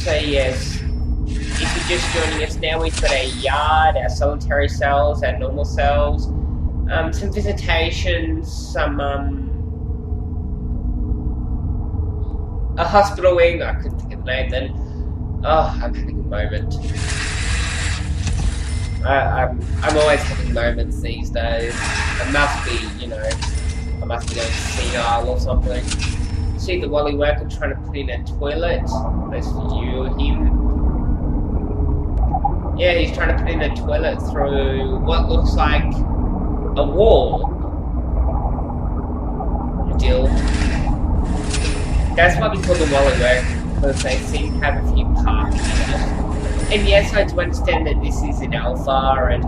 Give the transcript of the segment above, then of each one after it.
So yes, if you're just joining us now, we've got a yard, our solitary cells, our normal cells, some visitations, some a hospital wing. I couldn't think of the name then. Oh, I'm having a moment. I'm always having moments these days. I must be, you know, I must be going senile or something. See the Wally worker trying to put in a toilet. Let's view him. Yeah, he's trying to put in a toilet through what looks like a wall. Deal. That's why we call the Wally worker, because they seem to have a few parking issues. And yes, I do understand that this is in Alpha, and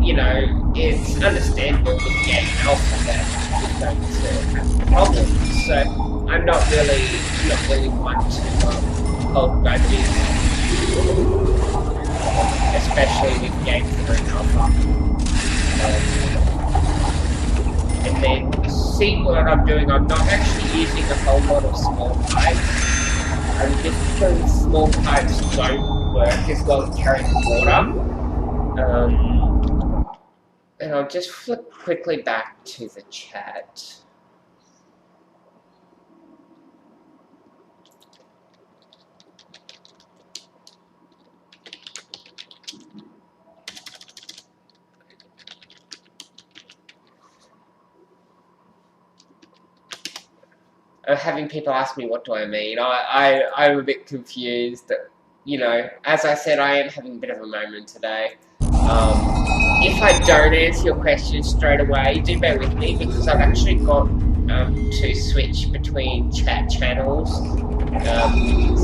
you know, it's understandable with game Alpha that it's going to have problems. So I'm not really one to hold grudges, especially with games that are in Alpha. And then see what I'm doing. I'm not actually using a whole lot of small pipes. I'm just because small pipes don't work as well as carrying water. And I'll just flip quickly back to the chat. Having people ask me what do I mean, I'm a bit confused. You know, as I said, I am having a bit of a moment today. If I don't answer your question straight away, do bear with me, because I've actually got to switch between chat channels,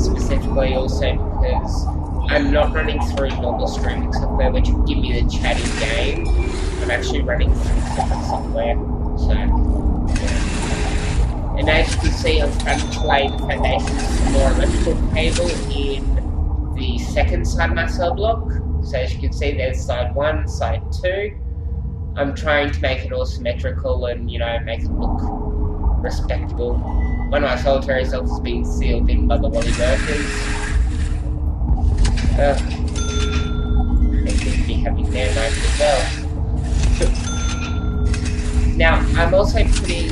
specifically also because I'm not running through normal streaming software, which would give me the chat in game. I'm actually running through different software, so yeah. And as you can see, I'm starting to lay the foundations for more electrical cable in the second side of my cell block. So as you can see, there's side 1, side 2. I'm trying to make it all symmetrical and, you know, make it look respectable. One of my solitary cells is being sealed in by the Wally workers. They seem to be having their moment as well. Now, I'm also putting...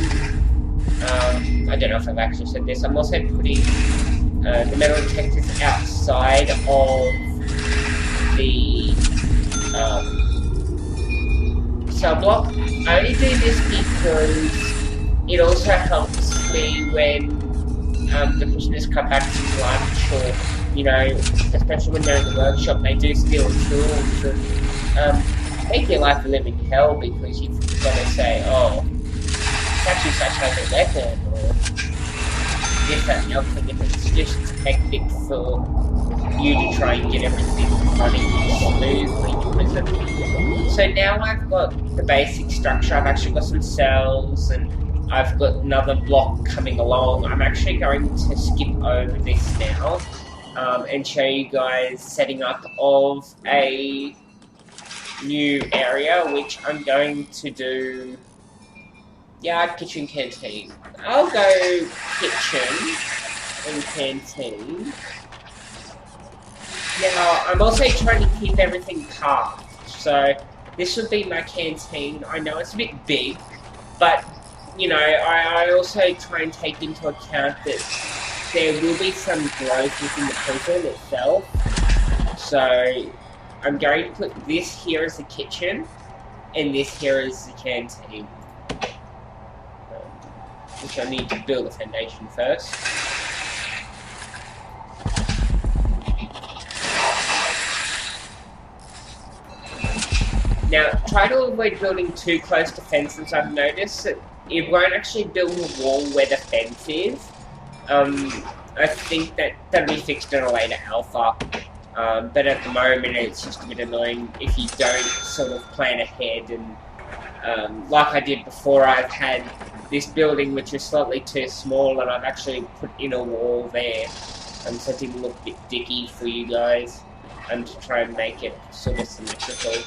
I don't know if I've actually said this, I'm also putting the metal detectors outside of the cell block. I only do this because it also helps me when the prisoners come back from lunch, or, you know, especially when they're in the workshop, they do steal tools and make your life a living hell, because you've got to say, oh, such and such has a weapon, or this, that, and the other thing. It's just hectic for you to try and get everything running smoothly in prison. So now I've got the basic structure. I've actually got some cells, and I've got another block coming along. I'm actually going to skip over this now and show you guys setting up of a new area, which I'm going to do. Yard, kitchen, canteen. I'll go kitchen and canteen. Now, I'm also trying to keep everything carved. So, this would be my canteen. I know it's a bit big, but, you know, I also try and take into account that there will be some growth within the prison itself. So, I'm going to put this here as the kitchen, and this here as the canteen. Which I need to build a foundation first. Now, try to avoid building too close to fences. I've noticed that it won't actually build a wall where the fence is. I think that'll be fixed in a later alpha. But at the moment, it's just a bit annoying if you don't sort of plan ahead. And like I did before, I've had this building which is slightly too small, and I've actually put in a wall there, so it didn't look a bit dicky for you guys, and to try and make it sort of symmetrical.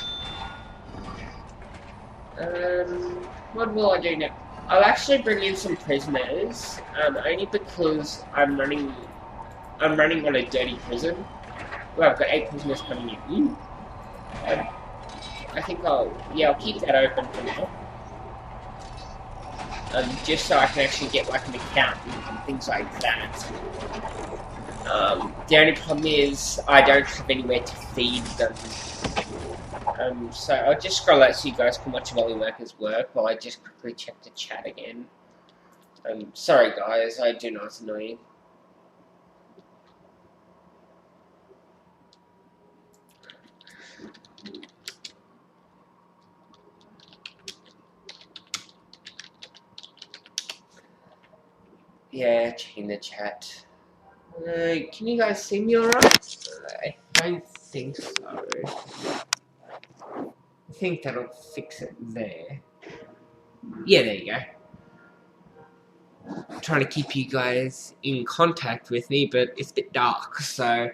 What will I do now? I'll actually bring in some prisoners, only because I'm I'm running on a dirty prison. Well, I've got 8 prisoners coming in. I think I'll keep that open for now. Just so I can actually get like an accountant and things like that. The only problem is I don't have anywhere to feed them. So I'll just scroll out so you guys can watch Volley Workers work while I just quickly check the chat again. Sorry guys, I do know it's annoying. Yeah, checking the chat. Can you guys see me alright? I don't think so. I think that'll fix it there. Yeah, there you go. I'm trying to keep you guys in contact with me, but it's a bit dark, so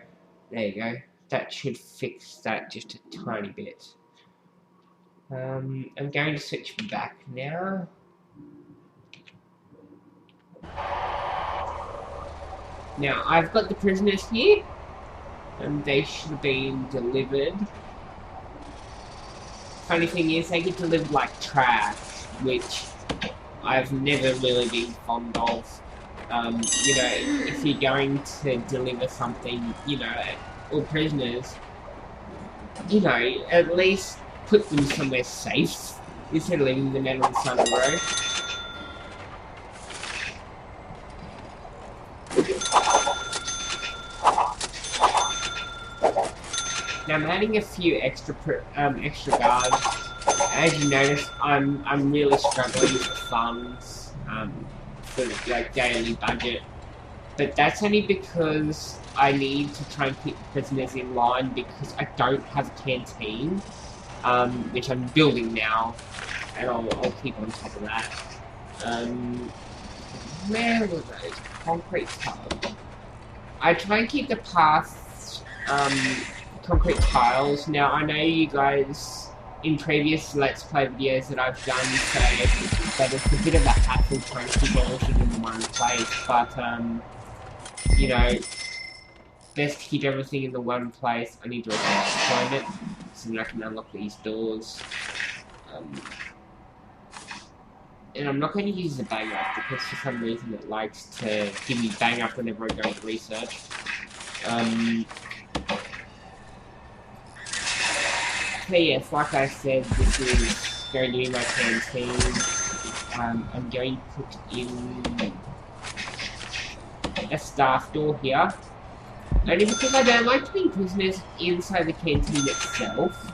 there you go. That should fix that just a tiny bit. I'm going to switch back now. Now, I've got the prisoners here, and they should have been delivered. Funny thing is, they get delivered like trash, which I've never really been fond of. You know, if you're going to deliver something, you know, or prisoners, you know, at least put them somewhere safe, instead of leaving them out on the side of the road. Now I'm adding a few extra guards. As you notice, I'm really struggling with funds for like daily budget, but that's only because I need to try and keep the prisoners in line because I don't have a canteen, which I'm building now, and I'll keep on top of that. Where were those concrete tiles? I try and keep the paths concrete tiles. Now I know you guys in previous Let's Play videos that I've done say that it's a bit of a hassle trying to keep everything in one place, but you know, best to keep everything in the one place. I need to find it so that I can unlock these doors. And I'm not going to use the bang up because for some reason it likes to give me bang up whenever I go to research. So yes, like I said, this is going to be my canteen. I'm going to put in a staff door here. Only because I don't like to be prisoners inside the canteen itself.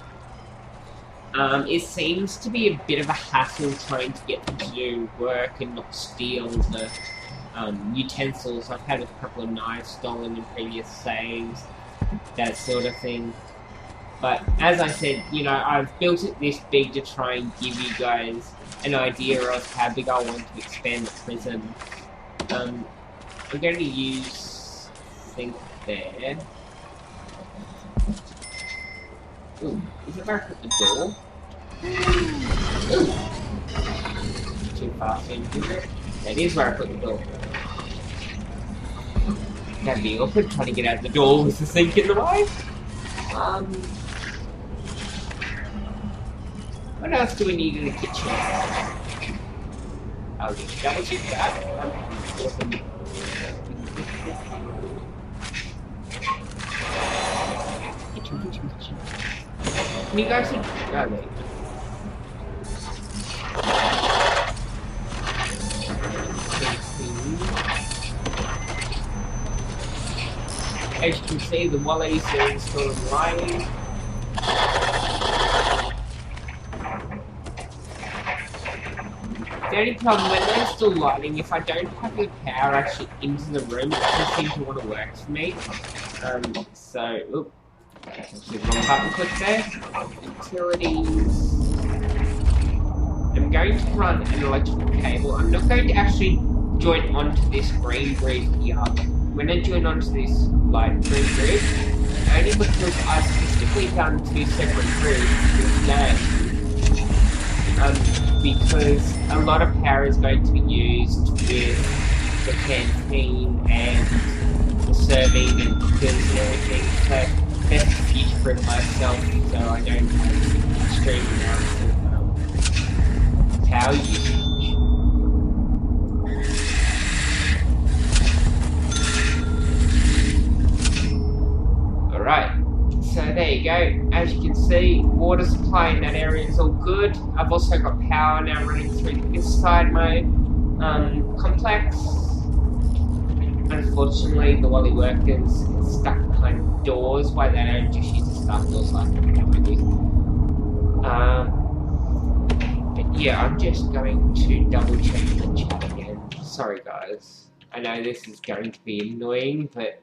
It seems to be a bit of a hassle trying to get them to do work and not steal the utensils. I've had a couple of knives stolen in previous saves, that sort of thing. But as I said, you know, I've built it this big to try and give you guys an idea of how big I want to expand the prison. I'm going to use, I think, there. Ooh, is it where I put the door? Ooh. Too fast into it. That is where I put the door. That'd be awkward trying to get out the door with the sink in the way. What else do we need in the kitchen? I'll just double check that. Awesome. Kitchen. Can you guys see? Oh, wait. As you can see, the wallies are installed in lighting. The only problem when they're still lighting, if I don't have the power actually into the room, it doesn't seem to want to work for me. So, oop. Actually, wrong button click there. Utilities. I'm going to run an electrical cable. I'm not going to actually join onto this green grid here. When I join onto this light green grid, only because I've specifically done 2 separate grids with names. Because a lot of power is going to be used with the canteen and the serving and cookers and everything, so best to future-proof myself so I don't have extreme amounts of power usage. Alright, so there you go. As you can see, water supply in that area is all good. I've also got power now running through this side of my complex. Unfortunately, the Wally workers are stuck behind doors. Why they don't just use the stuff doors like but yeah, I'm just going to double check the chat again. Sorry guys. I know this is going to be annoying, but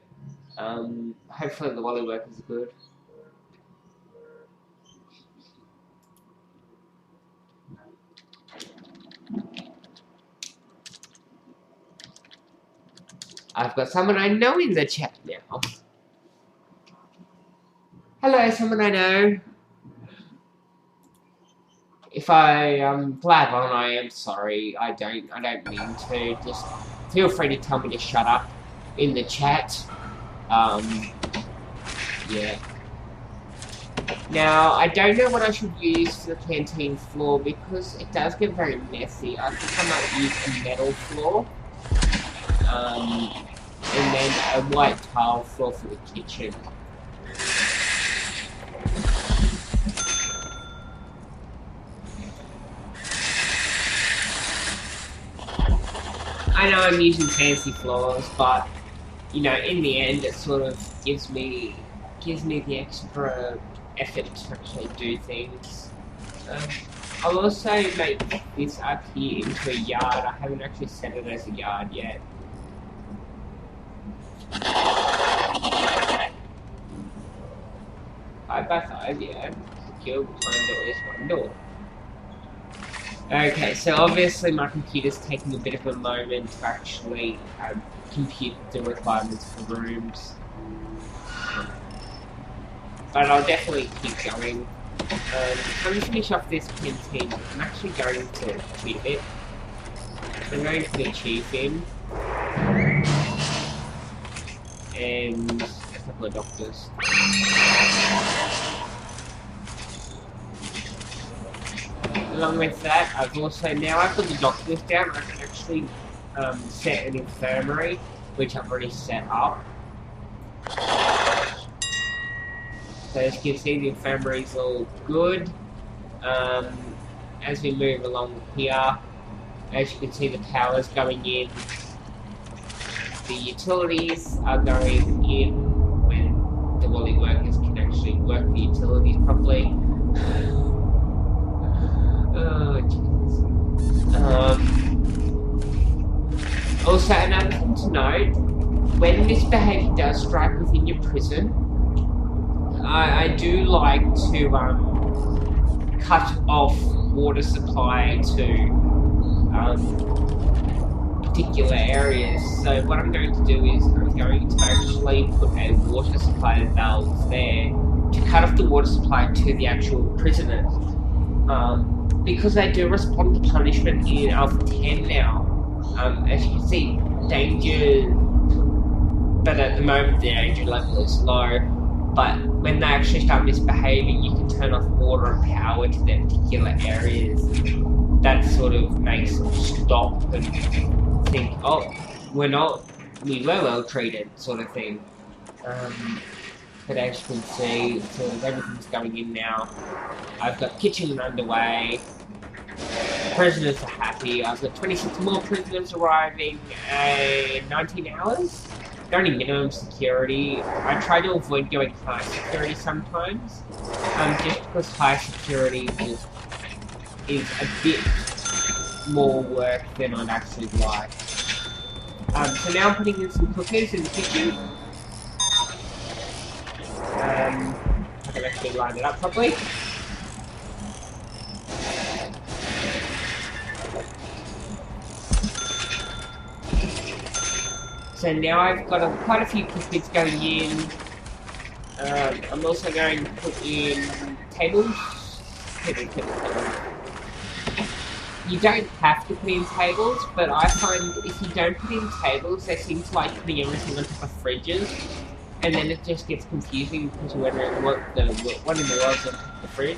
hopefully the Wally workers are good. I've got someone I know in the chat now. Hello, someone I know. If I blab on, I am sorry. I don't mean to. Just feel free to tell me to shut up in the chat. Yeah. Now, I don't know what I should use for the canteen floor because it does get very messy. I think I might use a metal floor. And then a white tile floor for the kitchen. I know I'm using fancy floors, but you know, in the end, it sort of gives me the extra effort to actually do things. I'll also make this up here into a yard. I haven't actually set it as a yard yet. Five by five, yeah. Secure behind door is one door. Okay, so obviously my computer's taking a bit of a moment to actually compute the requirements for rooms. But I'll definitely keep going. I'm going to finish off this canteen. I'm actually going to achieve it. I'm going to put a chief in. And a couple of doctors. Along with that, I've also, now I've got the doctors down, I can actually set an infirmary, which I've already set up. So as you can see, the infirmary's all good. As we move along here, as you can see, the power's going in. The utilities are going in when the Wally workers can actually work the utilities properly. Oh, Jesus. Also, another thing to note, when this behaviour does strike within your prison, I do like to cut off water supply to particular areas. So what I'm going to do is I'm going to actually put a water supply valve there to cut off the water supply to the actual prisoners. Because they do respond to punishment in Alpha 10 now. As you can see, danger, but at the moment the danger level is low. But when they actually start misbehaving, you can turn off water and power to their particular areas. That sort of makes them stop and think, oh, we were well treated, sort of thing. But as you can see, sort of everything's going in now. I've got kitchen underway. Prisoners are happy. I've got 26 more prisoners arriving in 19 hours. They're only minimum security. I try to avoid going high security sometimes, just because high security is a bit more work than I'd actually like. So now I'm putting in some cookers in the kitchen. I can actually line it up properly. So now I've got quite a few cookers going in. I'm also going to put in tables. you don't have to put in tables, but I find if you don't put in tables, they seem to like putting everything on top of fridges, and then it just gets confusing because you wonder what in the world's on top of the fridge.